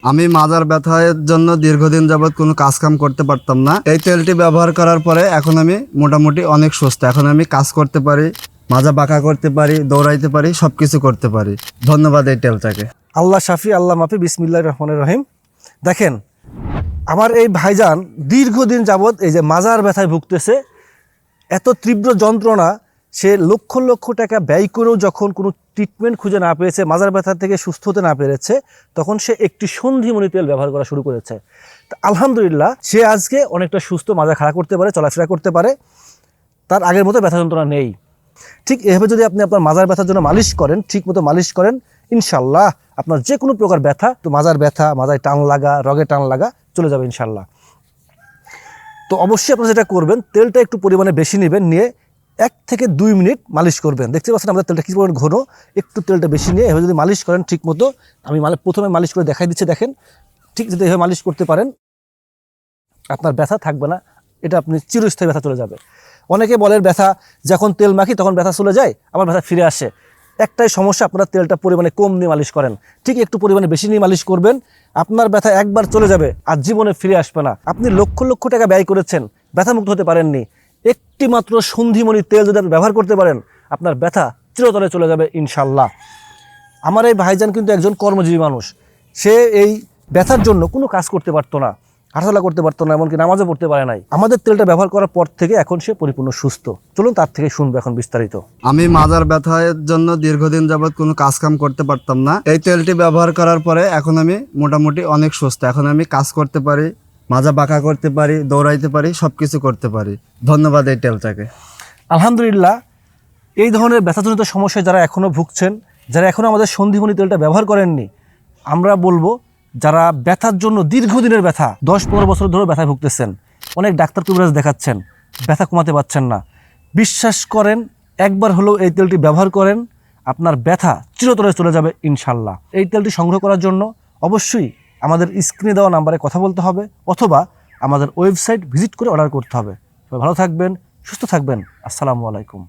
আমি মাজার ব্যথার জন্য দীর্ঘদিন যাবৎ কোনো কাজ কাম করতে পারতাম না। এই তেলটি ব্যবহার করার পরে এখন আমি মোটামুটি অনেক সুস্থ। এখন আমি কাজ করতে পারি, মাজা বাঁকা করতে পারি, দৌড়াইতে পারি, সবকিছু করতে পারি। ধন্যবাদ এই তেলটাকে। আল্লাহ শাফি আল্লাহ মাফি, বিসমিল্লাহির রহমানির রহিম। দেখেন, আমার এই ভাইজান দীর্ঘদিন যাবৎ এই যে মাজার ব্যথায় ভুগতেছে, এত তীব্র যন্ত্রণা, সে লক্ষ লক্ষ টাকা ব্যয় করেও যখন কোনো ট্রিটমেন্ট খুঁজে না পেয়েছে, মাজার ব্যথা থেকে সুস্থ হতে না পেরেছে, তখন সে একটি সন্ধিমণি তেল ব্যবহার করা শুরু করেছে। আলহামদুলিল্লাহ, সে আজকে অনেকটা সুস্থ, মাজা খাড়া করতে পারে, চলাফেরা করতে পারে, তার আগের মতো ব্যথা যন্ত্রণা নেই। ঠিক এভাবে যদি আপনি আপনার মাজার ব্যথার জন্য মালিশ করেন, ঠিক মতো মালিশ করেন, ইনশাল্লাহ আপনার যে কোনো প্রকার ব্যথা, তো মাজার ব্যথা, মাজায় টান লাগা, রগে টান লাগা চলে যাবে ইনশাল্লাহ। তো অবশ্যই আপনারা যেটা করবেন, তেলটা একটু পরিমাণে বেশি নেবেন, নিয়ে 1 থেকে 2 মিনিট মালিশ করবেন। দেখতে পাচ্ছেন আমাদের তেলটা কী পরিমাণ ঘন, একটু তেলটা বেশি নিয়ে এভাবে যদি মালিশ করেন ঠিক মতো, আমি প্রথমে মালিশ করে দেখাই দিচ্ছি, দেখেন, ঠিক যদি এভাবে মালিশ করতে পারেন আপনার ব্যথা থাকবে না, এটা আপনি চিরস্থায়ী ব্যথা চলে যাবে। অনেকে বলেন ব্যথা যখন তেল মাখি তখন ব্যথা চলে যায়, আবার ব্যথা ফিরে আসে। একটাই সমস্যা, আপনারা তেলটা পরিমাণে কম নিয়ে মালিশ করেন, ঠিক একটু পরিমাণে বেশি নিয়ে মালিশ করবেন। আপনার ব্যথা একবার চলে যাবে, আর জীবনে ফিরে আসবে না। আপনি লক্ষ লক্ষ টাকা ব্যয় করেছেন, ব্যথামুক্ত হতে পারেননি, একটি মাত্র সন্ধিমণি তেল যদি আপনি ব্যবহার করতে পারেন, আপনার ব্যথা চিরতরে চলে যাবে ইনশাল্লাহ। আমার এই ভাইজান কিন্তু একজন কর্মজীবী মানুষ। সে এই ব্যথার জন্য কোনো কাজ করতে পারতো না, হাঁটাচলা করতে পারতো না, এমনকি নামাজও পড়তে পারে নাই। আমাদের তেলটা ব্যবহার করার পর থেকে এখন সে পরিপূর্ণ সুস্থ। চলুন তার থেকে শুনবো এখন বিস্তারিত। আমি মাজার ব্যথার জন্য দীর্ঘদিন যাবৎ কোনো কাজ কাম করতে পারতাম না। এই তেলটি ব্যবহার করার পরে এখন আমি মোটামুটি অনেক সুস্থ। এখন আমি কাজ করতে পারি, মাজা বাঁকা করতে পারি, দৌড়াইতে পারি, সবকিছু করতে পারি। ধন্যবাদ এই তেলটাকে। আলহামদুলিল্লাহ, এই ধরনের ব্যথাজনিত সমস্যায় যারা এখনও ভুগছেন, যারা এখনও আমাদের সন্ধিমণি তেলটা ব্যবহার করেননি, আমরা বলবো যারা ব্যথার জন্য দীর্ঘদিনের ব্যথা, 10-15 বছর ধরে ব্যথায় ভুগতেছেন, অনেক ডাক্তার কবিরাজ দেখাচ্ছেন, ব্যথা কমাতে পারছেন না, বিশ্বাস করেন, একবার হলেও এই তেলটি ব্যবহার করেন, আপনার ব্যথা চিরতরে চলে যাবে ইনশাল্লাহ। এই তেলটি সংগ্রহ করার জন্য অবশ্যই আমাদের স্ক্রিনে দেওয়া নাম্বারে কথা বলতে হবে, অথবা আমাদের ওয়েবসাইট ভিজিট করে অর্ডার করতে হবে। ভালো থাকবেন, সুস্থ থাকবেন। আসসালামু আলাইকুম।